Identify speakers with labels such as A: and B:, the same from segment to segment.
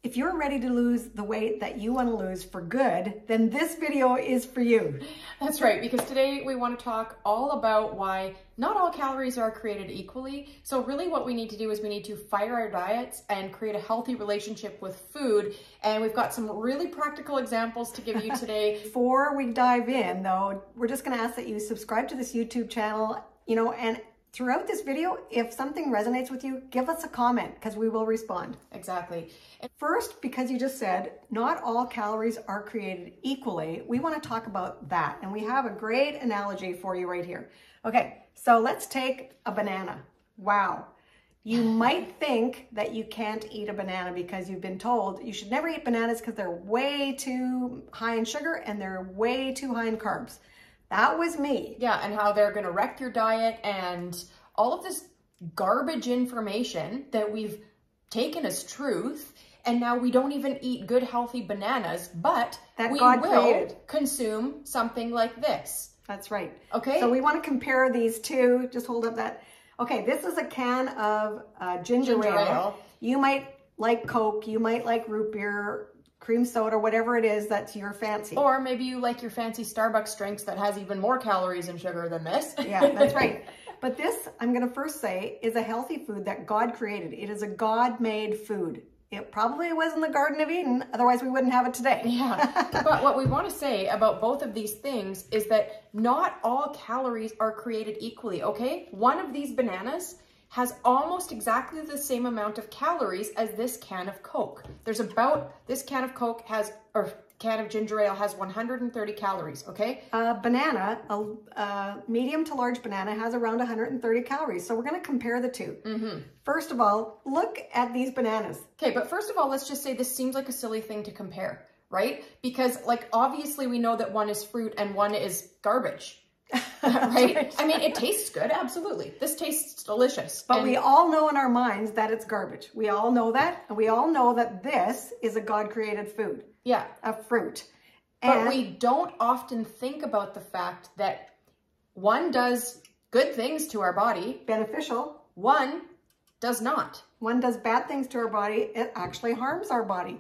A: If you're ready to lose the weight that you want to lose for good, then this video is for you.
B: That's right, because today we want to talk all about why not all calories are created equally. So really what we need to do is we need to fire our diets and create a healthy relationship with food. And we've got some really practical examples to give you today.
A: Before we dive in though, we're just going to ask that you subscribe to this YouTube channel, and throughout this video, if something resonates with you, give us a comment because we will respond.
B: Exactly.
A: First, because you just said not all calories are created equally, we want to talk about that. And we have a great analogy for you right here. Okay, so let's take a banana. Wow. You might think that you can't eat a banana because you've been told you should never eat bananas because they're way too high in sugar and they're way too high in carbs. That was me.
B: Yeah, and how they're going to wreck your diet and all of this garbage information that we've taken as truth. And now we don't even eat good, healthy bananas, but
A: that
B: we
A: God
B: will
A: created.
B: Consume something like this.
A: That's right.
B: Okay.
A: So we want to compare these two. Just hold up that. Okay, this is a can of ginger ale. You might like Coke. You might like root beer, cream soda, whatever it is that's your fancy.
B: Or maybe you like your fancy Starbucks drinks that has even more calories and sugar than this.
A: Yeah, that's right. But this, I'm going to first say, is a healthy food that God created. It is a God-made food. It probably was in the Garden of Eden, otherwise we wouldn't have it today.
B: Yeah, but what we want to say about both of these things is that not all calories are created equally, okay? One of these bananas has almost exactly the same amount of calories as this can of Coke. This can of Coke or can of ginger ale has 130 calories, okay?
A: A banana, a medium to large banana has around 130 calories. So we're gonna compare the two. First of all, look at these bananas.
B: Okay, but first of all, let's just say this seems like a silly thing to compare, right? Because obviously we know that one is fruit and one is garbage. Right? I mean, it tastes good, absolutely. This tastes delicious.
A: But we all know in our minds that it's garbage. We all know that, and we all know that this is a God-created food.
B: Yeah.
A: A fruit.
B: But we don't often think about the fact that one does good things to our body.
A: Beneficial.
B: One does not.
A: One does bad things to our body. It actually harms our body.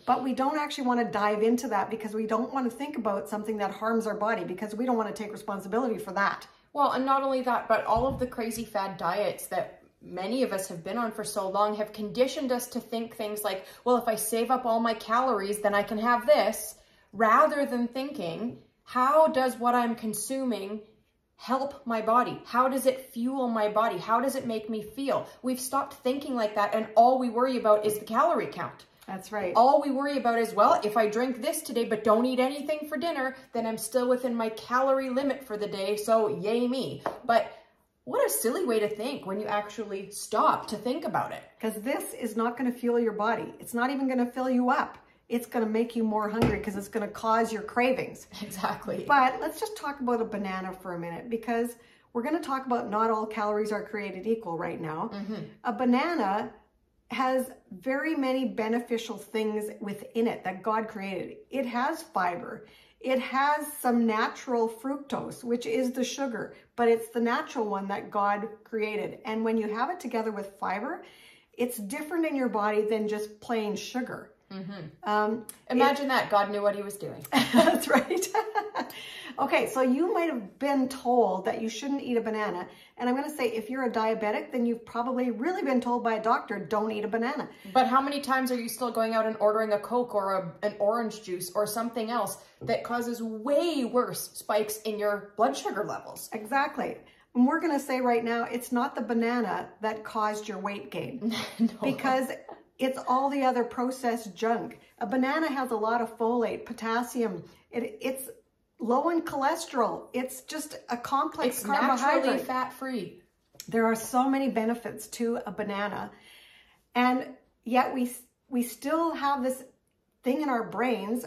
A: But we don't actually want to dive into that because we don't want to think about something that harms our body because we don't want to take responsibility for that.
B: Well, and not only that, but all of the crazy fad diets that many of us have been on for so long have conditioned us to think things like, well, if I save up all my calories, then I can have this, rather than thinking, how does what I'm consuming help my body? How does it fuel my body? How does it make me feel? We've stopped thinking like that, and all we worry about is the calorie count.
A: That's right.
B: All we worry about is, well, if I drink this today but don't eat anything for dinner, then I'm still within my calorie limit for the day, so yay me. But what a silly way to think when you actually stop to think about it.
A: Because this is not going to fuel your body. It's not even going to fill you up. It's going to make you more hungry because it's going to cause your cravings.
B: Exactly.
A: But let's just talk about a banana for a minute because we're going to talk about not all calories are created equal right now. A banana has very many beneficial things within it that God created. It has fiber. It has some natural fructose, which is the sugar, but it's the natural one that God created. And when you have it together with fiber, it's different in your body than just plain sugar.
B: Imagine that God knew what he was doing.
A: That's right. Okay, so you might have been told that you shouldn't eat a banana. And I'm going to say, if you're a diabetic, then you've probably really been told by a doctor, don't eat a banana.
B: But how many times are you still going out and ordering a Coke or an orange juice or something else that causes way worse spikes in your blood sugar levels?
A: Exactly. And we're going to say right now, it's not the banana that caused your weight gain.
B: No.
A: Because it's all the other processed junk. A banana has a lot of folate, potassium. It's low in cholesterol. It's just a complex carbohydrate.
B: It's naturally fat-free.
A: There are so many benefits to a banana. And yet we still have this thing in our brains.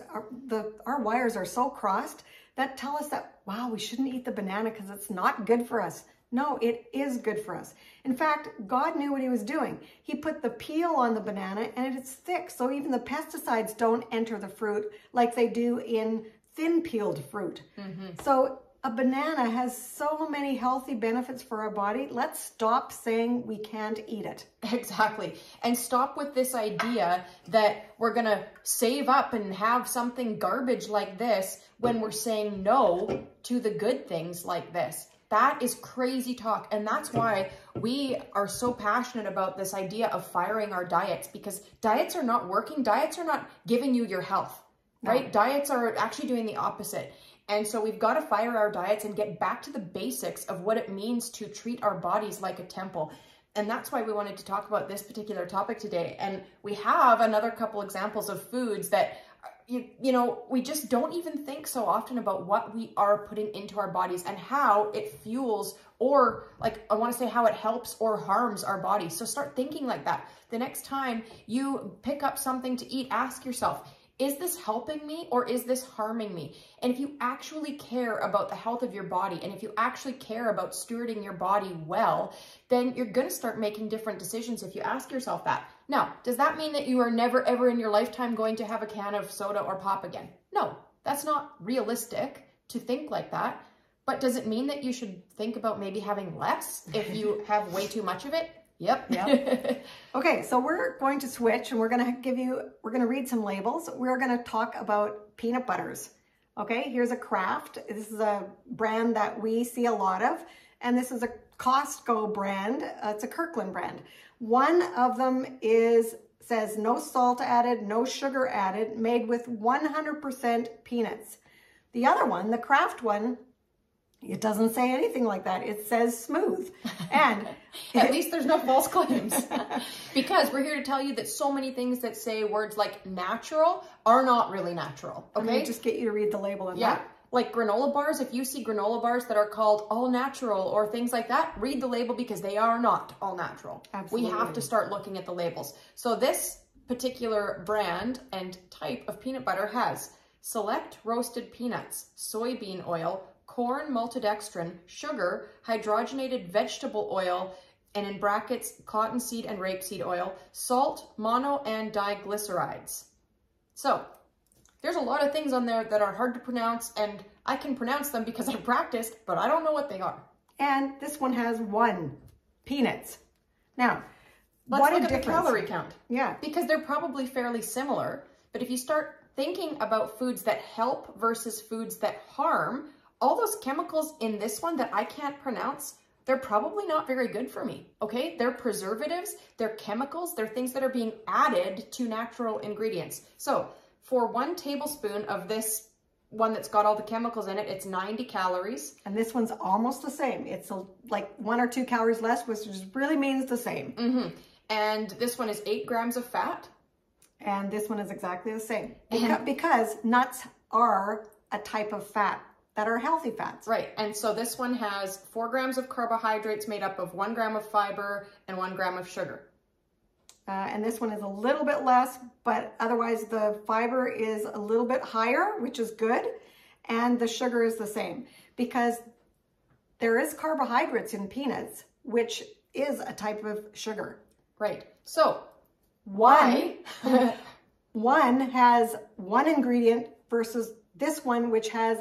A: Our wires are so crossed that tell us that, wow, we shouldn't eat the banana because it's not good for us. No, it is good for us. In fact, God knew what he was doing. He put the peel on the banana and it's thick, so even the pesticides don't enter the fruit like they do in thin peeled fruit. So a banana has so many healthy benefits for our body. Let's stop saying we can't eat it.
B: Exactly. And stop with this idea that we're going to save up and have something garbage like this when we're saying no to the good things like this. That is crazy talk. And that's why we are so passionate about this idea of firing our diets, because diets are not working. Diets are not giving you your health, right? No. Diets are actually doing the opposite. And so we've got to fire our diets and get back to the basics of what it means to treat our bodies like a temple. And that's why we wanted to talk about this particular topic today. And we have another couple examples of foods that you know, we just don't even think so often about what we are putting into our bodies and how it fuels, or like, I want to say how it helps or harms our bodies. So start thinking like that. The next time you pick up something to eat, ask yourself, is this helping me or is this harming me? And if you actually care about the health of your body, and if you actually care about stewarding your body well, then you're going to start making different decisions if you ask yourself that. Now, does that mean that you are never ever in your lifetime going to have a can of soda or pop again? No, that's not realistic to think like that. But does it mean that you should think about maybe having less if you have way too much of it? Yep.
A: Okay, so we're going to switch and we're going to read some labels. We're going to talk about peanut butters. Okay, here's a Kraft. This is a brand that we see a lot of, and this is a Costco brand. It's a Kirkland brand. One of them says no salt added, no sugar added, made with 100% peanuts. The other one, the Kraft one, it doesn't say anything like that. It says smooth. And
B: at least there's no false claims. Because we're here to tell you that so many things that say words like natural are not really natural. Okay?
A: Let me just get you to read the label on that.
B: Like granola bars, if you see granola bars that are called all natural or things like that, read the label because they are not all natural.
A: Absolutely.
B: We have to start looking at the labels. So this particular brand and type of peanut butter has select roasted peanuts, soybean oil, corn maltodextrin, sugar, hydrogenated vegetable oil, and in brackets, cottonseed and rapeseed oil, salt, mono and diglycerides. So there's a lot of things on there that are hard to pronounce, and I can pronounce them because I practiced, but I don't know what they are.
A: And this one has 1 peanuts. Now,
B: let's look at the calorie count.
A: Yeah.
B: Because they're probably fairly similar, but if you start thinking about foods that help versus foods that harm, all those chemicals in this one that I can't pronounce, they're probably not very good for me, okay? They're preservatives, they're chemicals, they're things that are being added to natural ingredients. So for 1 tablespoon of this one that's got all the chemicals in it, it's 90 calories.
A: And this one's almost the same. It's like 1 or 2 calories less, which just really means the same.
B: Mm-hmm. And this one is 8 grams of fat.
A: And this one is exactly the same. Because nuts are a type of fat that are healthy fats.
B: Right. And so this one has 4 grams of carbohydrates made up of 1 gram of fiber and 1 gram of sugar.
A: And this one is a little bit less, but otherwise the fiber is a little bit higher, which is good. And the sugar is the same because there is carbohydrates in peanuts, which is a type of sugar.
B: Right. So
A: one has 1 ingredient versus this one, which has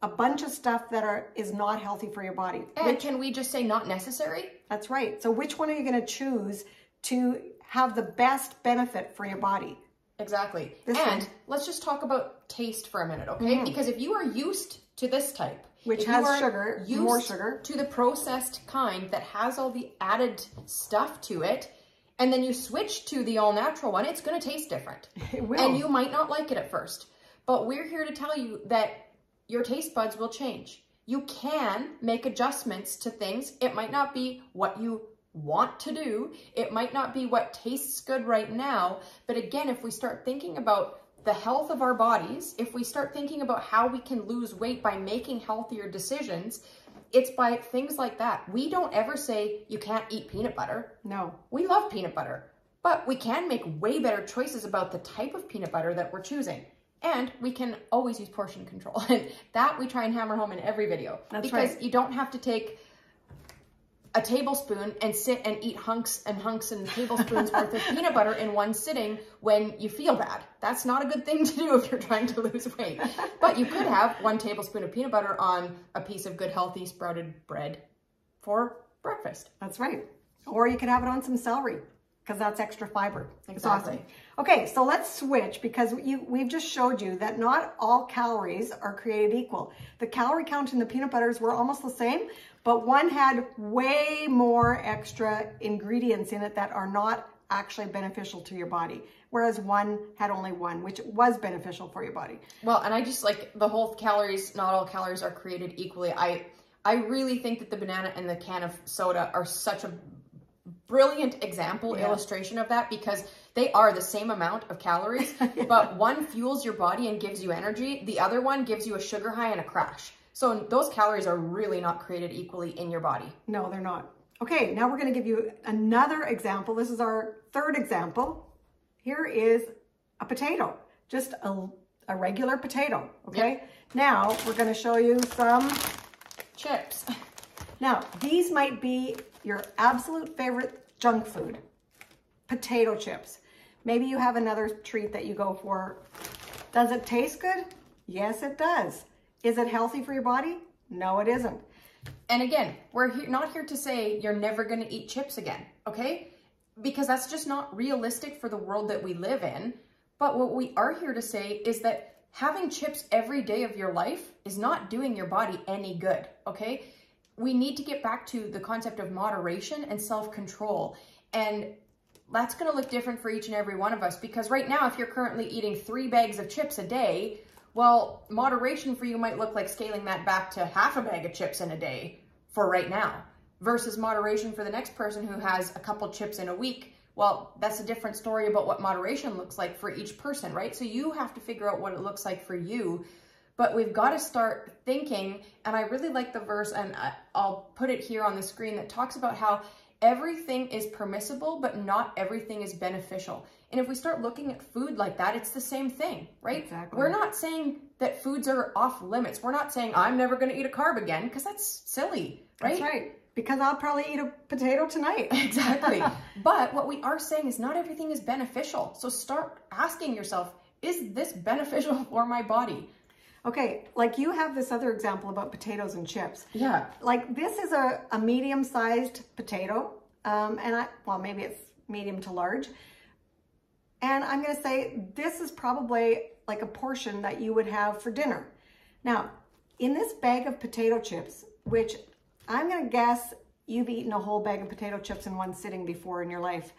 A: a bunch of stuff that is not healthy for your body.
B: And can we just say not necessary?
A: That's right. So which one are you going to choose to have the best benefit for your body?
B: Exactly. And let's just talk about taste for a minute, okay? Mm-hmm. Because if you are used to this type,
A: which has sugar, more sugar,
B: to the processed kind that has all the added stuff to it, and then you switch to the all natural one, it's going to taste different.
A: It will.
B: And you might not like it at first. But we're here to tell you that your taste buds will change. You can make adjustments to things. It might not be what you want to do. It might not be what tastes good right now. But again, if we start thinking about the health of our bodies, if we start thinking about how we can lose weight by making healthier decisions, it's by things like that. We don't ever say you can't eat peanut butter.
A: No.
B: We love peanut butter, but we can make way better choices about the type of peanut butter that we're choosing. And we can always use portion control. And that we try and hammer home in every video.
A: That's
B: because
A: right.
B: You don't have to take a tablespoon and sit and eat hunks and tablespoons worth of peanut butter in one sitting when you feel bad. That's not a good thing to do if you're trying to lose weight. But you could have 1 tablespoon of peanut butter on a piece of good, healthy, sprouted bread for breakfast.
A: That's right. Or you could have it on some celery, because that's extra fiber.
B: Exactly.
A: Awesome. Okay, so let's switch, because we've just showed you that not all calories are created equal. The calorie count in the peanut butters were almost the same, but one had way more extra ingredients in it that are not actually beneficial to your body, whereas one had only one, which was beneficial for your body.
B: Well, and I just like the whole calories, not all calories are created equally. I really think that the banana and the can of soda are such a brilliant example, illustration of that, because they are the same amount of calories, but one fuels your body and gives you energy. The other one gives you a sugar high and a crash. So those calories are really not created equally in your body.
A: No, they're not. Okay, now we're going to give you another example. This is our third example. Here is a potato, just a regular potato, okay? Yep. Now we're going to show you some
B: chips.
A: Now, these might be your absolute favorite junk food, potato chips. Maybe you have another treat that you go for. Does it taste good? Yes, it does. Is it healthy for your body? No, it isn't.
B: And again, we're not here to say you're never going to eat chips again, okay? Because that's just not realistic for the world that we live in. But what we are here to say is that having chips every day of your life is not doing your body any good, okay? We need to get back to the concept of moderation and self-control. And that's going to look different for each and every one of us, because right now, if you're currently eating 3 bags of chips a day, well, moderation for you might look like scaling that back to half a bag of chips in a day for right now, versus moderation for the next person who has a couple chips in a week. Well, that's a different story about what moderation looks like for each person, right? So you have to figure out what it looks like for you. But we've got to start thinking, and I really like the verse, and I'll put it here on the screen, that talks about how everything is permissible, but not everything is beneficial. And if we start looking at food like that, it's the same thing, right?
A: Exactly.
B: We're not saying that foods are off limits. We're not saying I'm never going to eat a carb again, because that's silly, right?
A: That's right. Because I'll probably eat a potato tonight.
B: Exactly. But what we are saying is not everything is beneficial. So start asking yourself, is this beneficial for my body?
A: Okay, like you have this other example about potatoes and chips.
B: Yeah.
A: Like this is a medium-sized potato, well, maybe it's medium to large. And I'm going to say this is probably like a portion that you would have for dinner. Now, in this bag of potato chips, which I'm going to guess you've eaten a whole bag of potato chips in one sitting before in your life,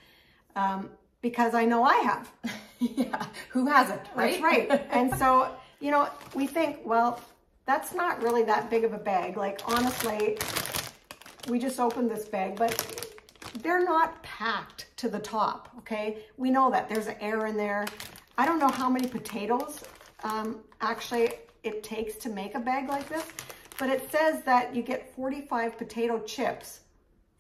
A: because I know I have.
B: Yeah, who hasn't, right?
A: That's right. And so, you know, we think, well, that's not really that big of a bag. Like, honestly, we just opened this bag, but they're not packed to the top, okay? We know that. There's air in there. I don't know how many potatoes actually it takes to make a bag like this, but it says that you get 45 potato chips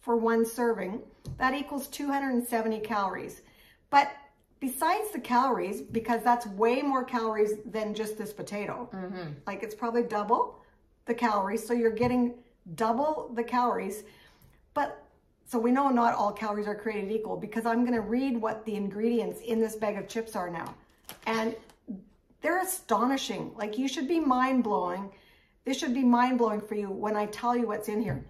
A: for one serving. That equals 270 calories. But besides the calories, because that's way more calories than just this potato, like it's probably double the calories, so you're getting double the calories. But so we know not all calories are created equal, because I'm going to read what the ingredients in this bag of chips are now. And they're astonishing. Like, you should be mind-blowing. This should be mind-blowing for you when I tell you what's in here.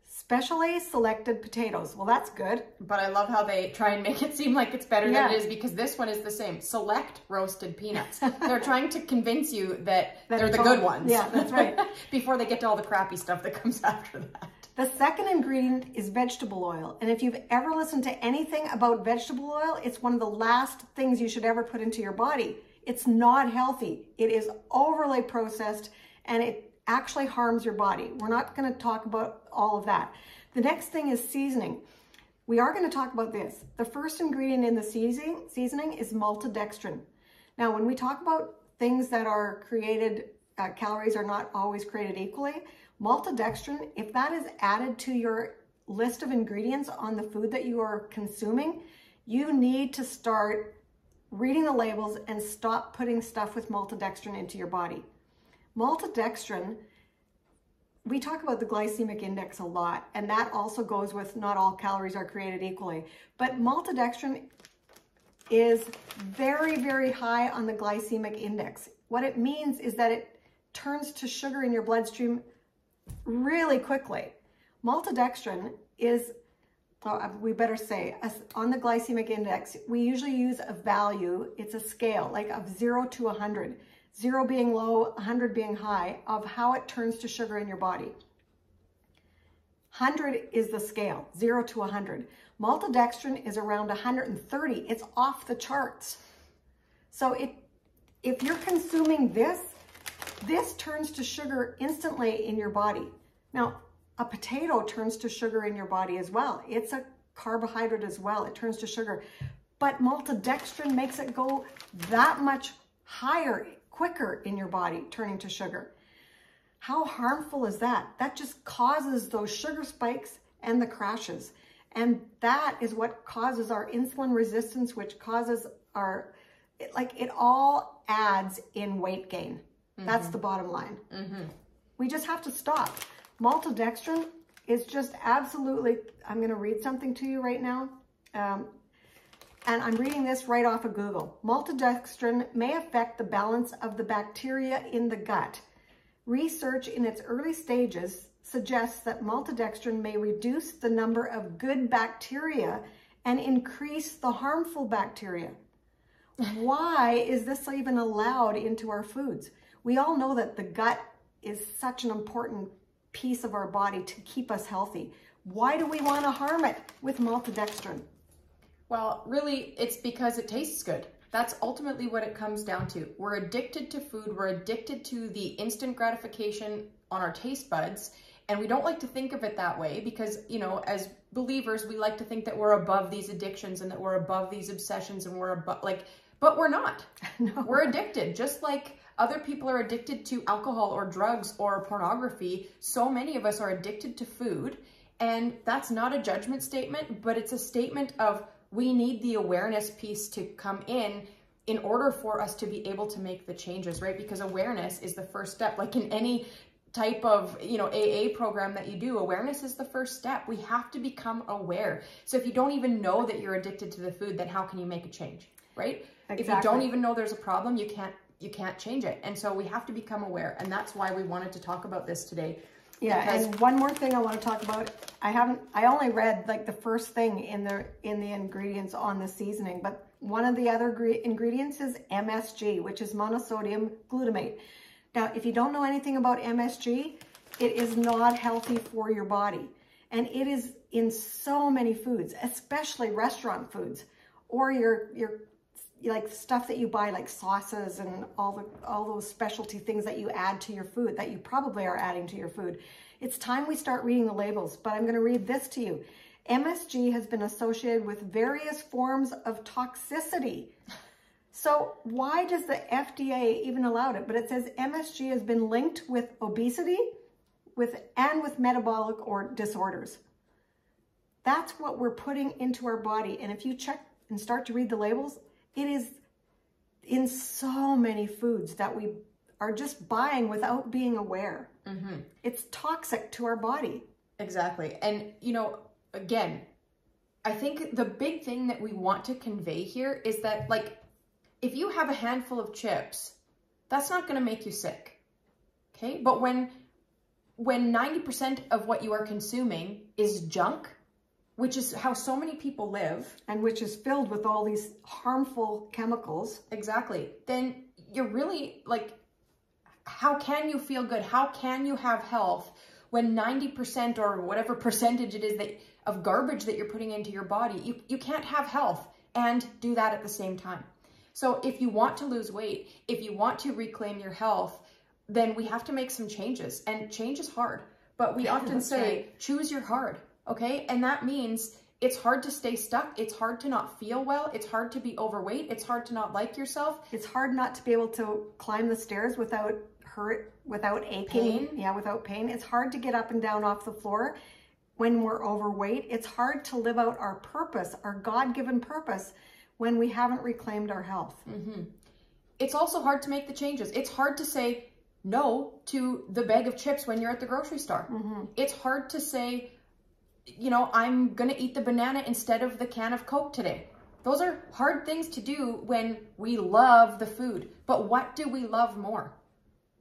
A: Specially selected potatoes. Well, that's good.
B: But I love how they try and make it seem like it's better than it is, because this one is the same. Select roasted peanuts. They're trying to convince you that they're the good ones.
A: Yeah, that's right.
B: Before they get to all the crappy stuff that comes after that.
A: The second ingredient is vegetable oil. And if you've ever listened to anything about vegetable oil, it's one of the last things you should ever put into your body. It's not healthy. It is overly processed, and it actually harms your body. We're not going to talk about all of that. The next thing is seasoning. We are going to talk about this. The first ingredient in the seasoning is maltodextrin. Now, when we talk about things that are created, calories are not always created equally. Maltodextrin, if that is added to your list of ingredients on the food that you are consuming, you need to start reading the labels and stop putting stuff with maltodextrin into your body. Maltodextrin we talk about the glycemic index a lot, and that also goes with not all calories are created equally. But maltodextrin is very, very high on the glycemic index. What it means is that it turns to sugar in your bloodstream really quickly. Maltodextrin is, well, we better say, on the glycemic index, we usually use a value, it's a scale, like of 0 to 100. 0 being low, 100 being high, of how it turns to sugar in your body. 100 is the scale, 0 to 100. Maltodextrin is around 130. It's off the charts. So if you're consuming this turns to sugar instantly in your body. Now, a potato turns to sugar in your body as well. It's a carbohydrate as well. It turns to sugar. But maltodextrin makes it go that much higher, quicker in your body, turning to sugar. How harmful is that? That just causes those sugar spikes and the crashes. And that is what causes our insulin resistance, which causes our, it all adds in weight gain. That's the bottom line. We just have to stop. Maltodextrin is just absolutely, I'm going to read something to you right now. And I'm reading this right off of Google. Maltodextrin may affect the balance of the bacteria in the gut. Research in its early stages suggests that maltodextrin may reduce the number of good bacteria and increase the harmful bacteria. Why is this even allowed into our foods? We all know that the gut is such an important piece of our body to keep us healthy. Why do we want to harm it with maltodextrin?
B: Well, really, it's because it tastes good. That's ultimately what it comes down to. We're addicted to food. We're addicted to the instant gratification on our taste buds. And we don't like to think of it that way because, you know, as believers, we like to think that we're above these addictions and that we're above these obsessions and we're above, but we're not.
A: No.
B: We're addicted. Just like other people are addicted to alcohol or drugs or pornography, so many of us are addicted to food. And that's not a judgment statement, but it's a statement of we need the awareness piece to come in order for us to be able to make the changes, right? Because awareness is the first step. Like in any type of, you know, AA program that you do, awareness is the first step. We have to become aware. So if you don't even know that you're addicted to the food, then how can you make a change, right? Exactly. If you don't even know there's a problem, you can't change it. And so we have to become aware. And that's why we wanted to talk about this today.
A: Yeah, and one more thing I want to talk about. I only read like the first thing in the ingredients on the seasoning, but one of the other ingredients is MSG, which is monosodium glutamate. Now, if you don't know anything about MSG, it is not healthy for your body. And it is in so many foods, especially restaurant foods, or your like stuff that you buy, like sauces and all those specialty things that you add to your food, that you probably are adding to your food. It's time we start reading the labels, but I'm going to read this to you. MSG has been associated with various forms of toxicity. So why does the FDA even allow it? But it says MSG has been linked with obesity and with metabolic or disorders. That's what we're putting into our body. And if you check and start to read the labels, it is in so many foods that we are just buying without being aware. It's toxic to our body.
B: Exactly. And, you know, again, I think the big thing that we want to convey here is that, like, if you have a handful of chips, that's not going to make you sick. Okay? But when 90% of what you are consuming is junk, which is how so many people live.
A: And which is filled with all these harmful chemicals.
B: Exactly. Then you're really, like, how can you feel good? How can you have health when 90% or whatever percentage it is of garbage that you're putting into your body? You can't have health and do that at the same time. So if you want to lose weight, if you want to reclaim your health, then we have to make some changes. And change is hard. But we often say, choose your hard. Okay, and that means it's hard to stay stuck. It's hard to not feel well. It's hard to be overweight. It's hard to not like yourself.
A: It's hard not to be able to climb the stairs without hurt, without aching. Yeah, without pain. It's hard to get up and down off the floor when we're overweight. It's hard to live out our purpose, our God-given purpose, when we haven't reclaimed our health.
B: It's also hard to make the changes. It's hard to say, no to the bag of chips when you're at the grocery store. It's hard to say, you know, I'm going to eat the banana instead of the can of Coke today. Those are hard things to do when we love the food. But what do we love more?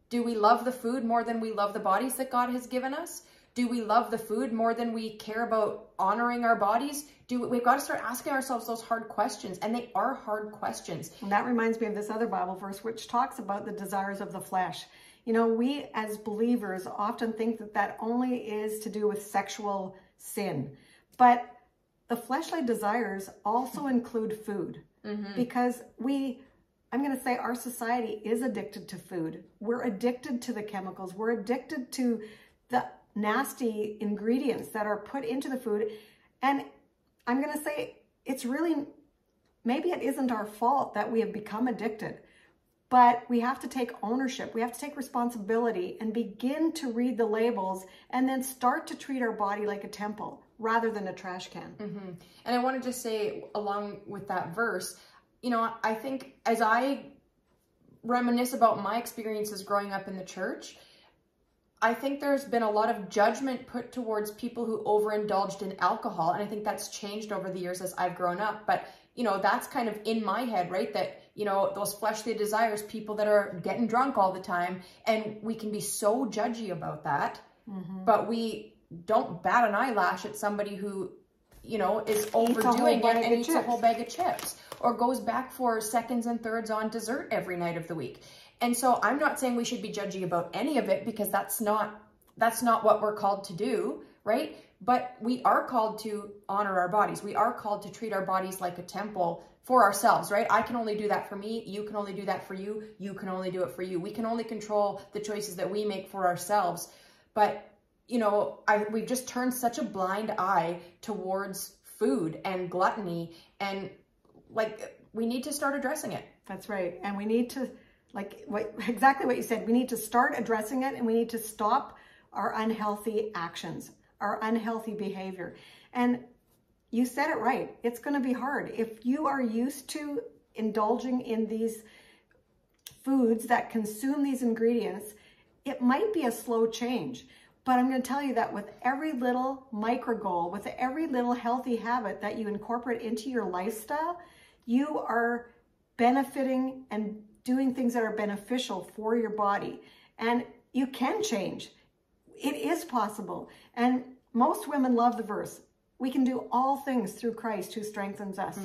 B: Do we love the food more than we love the bodies that God has given us? Do we love the food more than we care about honoring our bodies? We've got to start asking ourselves those hard questions, and they are hard questions.
A: And that reminds me of this other Bible verse, which talks about the desires of the flesh. You know, we as believers often think that that only is to do with sexual sin, but the fleshly desires also include food, because I'm going to say our society is addicted to food. We're addicted to the chemicals. We're addicted to the nasty ingredients that are put into the food. And I'm going to say it's really, maybe it isn't our fault that we have become addicted, but we have to take ownership. We have to take responsibility and begin to read the labels and then start to treat our body like a temple rather than a trash can.
B: And I want to just say, along with that verse, you know, I think as I reminisce about my experiences growing up in the church, I think there's been a lot of judgment put towards people who overindulged in alcohol. And I think that's changed over the years as I've grown up. But, you know, that's kind of in my head, right? That, you know, those fleshly desires, people that are getting drunk all the time. And we can be so judgy about that. But we don't bat an eyelash at somebody who, you know, is overdoing it and eats a whole bag of chips, or goes back for seconds and thirds on dessert every night of the week. And so I'm not saying we should be judgy about any of it, because that's not what we're called to do, right? But we are called to honor our bodies. We are called to treat our bodies like a temple for ourselves, right? I can only do that for me. You can only do that for you. You can only do it for you. We can only control the choices that we make for ourselves. But, you know, we've just turned such a blind eye towards food and gluttony, and like, we need to start addressing it.
A: That's right. And we need to, exactly what you said, we need to start addressing it, and we need to stop our unhealthy actions, our unhealthy behavior. And you said it right. It's going to be hard. If you are used to indulging in these foods that consume these ingredients, it might be a slow change. But I'm going to tell you that with every little micro goal, with every little healthy habit that you incorporate into your lifestyle, you are benefiting and doing things that are beneficial for your body. And you can change. It is possible. And most women love the verse, we can do all things through Christ who strengthens us.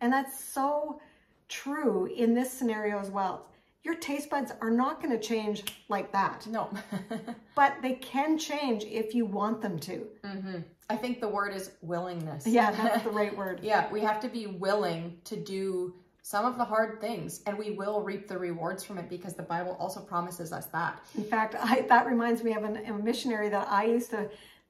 A: And that's so true in this scenario as well. Your taste buds are not going to change like that.
B: No.
A: But they can change if you want them to.
B: I think the word is willingness.
A: Yeah, that's the right word.
B: Yeah, we have to be willing to do some of the hard things, and we will reap the rewards from it, because the Bible also promises us that.
A: In fact, that reminds me of a missionary that I used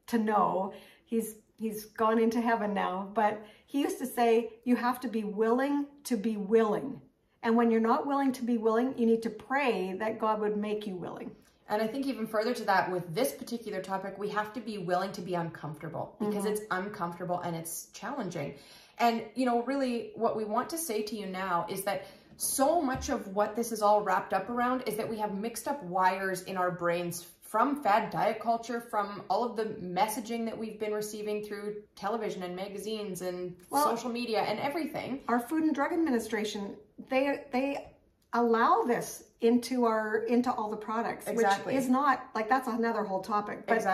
A: to know. He's gone into heaven now, but he used to say, you have to be willing to be willing. And when you're not willing to be willing, you need to pray that God would make you willing.
B: And I think even further to that, with this particular topic, we have to be willing to be uncomfortable, because it's uncomfortable and it's challenging. And, you know, really what we want to say to you now is that so much of what this is all wrapped up around is that we have mixed up wires in our brains from fad diet culture, from all of the messaging that we've been receiving through television and magazines and social media and everything.
A: Our Food and Drug Administration, they allow this into all the products, which is not, like, that's another whole topic. But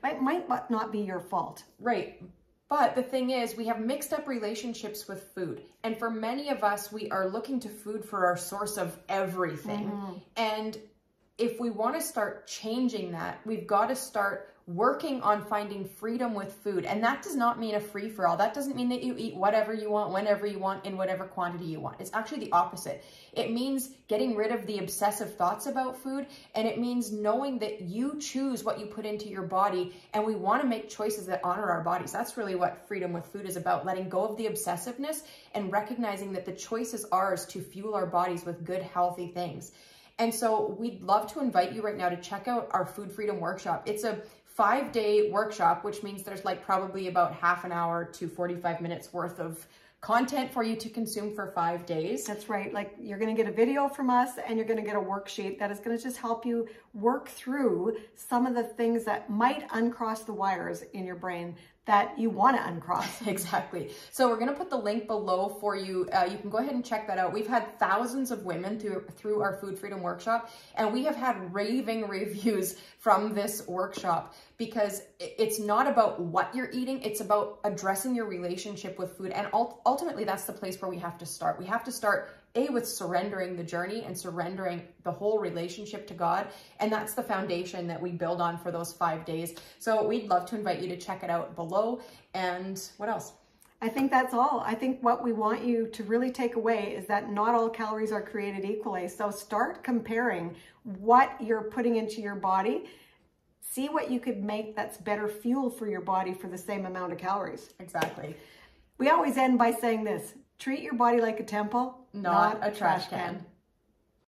A: it might not be your fault.
B: Right. But the thing is, we have mixed up relationships with food. And for many of us, we are looking to food for our source of everything. And if we want to start changing that, we've got to start working on finding freedom with food. And that does not mean a free-for-all. That doesn't mean that you eat whatever you want, whenever you want, in whatever quantity you want. It's actually the opposite. It means getting rid of the obsessive thoughts about food, and it means knowing that you choose what you put into your body, and we want to make choices that honor our bodies. That's really what freedom with food is about, letting go of the obsessiveness and recognizing that the choice is ours to fuel our bodies with good, healthy things. And so we'd love to invite you right now to check out our Food Freedom Workshop. It's a 5-day workshop, which means there's like probably about half an hour to 45 minutes worth of content for you to consume for 5 days.
A: That's right. Like, you're going to get a video from us, and you're going to get a worksheet that is going to just help you work through some of the things that might uncross the wires in your brain that you want to uncross.
B: Exactly. So we're going to put the link below for you. You can go ahead and check that out. We've had thousands of women through our Food Freedom Workshop, and we have had raving reviews from this workshop, because it's not about what you're eating. It's about addressing your relationship with food. And ultimately, that's the place where we have to start. We have to start with surrendering the journey and surrendering the whole relationship to God. And that's the foundation that we build on for those 5 days. So we'd love to invite you to check it out below. And what else?
A: I think that's all. I think what we want you to really take away is that not all calories are created equally. So start comparing what you're putting into your body. See what you could make that's better fuel for your body for the same amount of calories.
B: Exactly.
A: We always end by saying this: treat your body like a temple,
B: not a trash can.